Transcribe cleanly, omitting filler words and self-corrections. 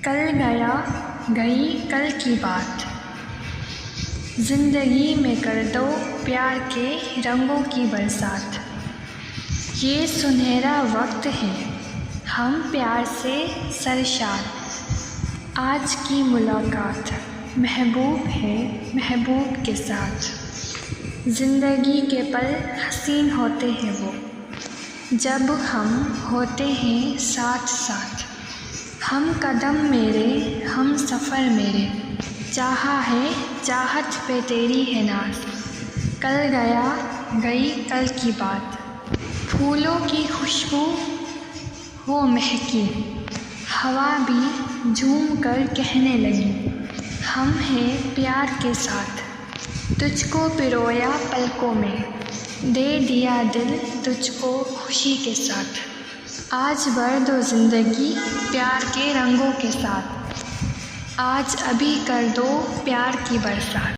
कल गया गई कल की बात, ज़िंदगी में कर दो प्यार के रंगों की बरसात। ये सुनहरा वक्त है हम प्यार से सरशार, आज की मुलाकात महबूब है महबूब के साथ। ज़िंदगी के पल हसीन होते हैं वो, जब हम होते हैं साथ साथ। हम कदम मेरे हम सफ़र मेरे, चाहा है चाहत पे तेरी है नाज़। कल गया गई कल की बात, फूलों की खुशबू वो महकी, हवा भी झूम कर कहने लगी, हम हैं प्यार के साथ। तुझको पिरोया पलकों में, दे दिया दिल तुझको खुशी के साथ। आज भर दो ज़िंदगी प्यार के रंगों के साथ, आज अभी कर दो प्यार की बरसात।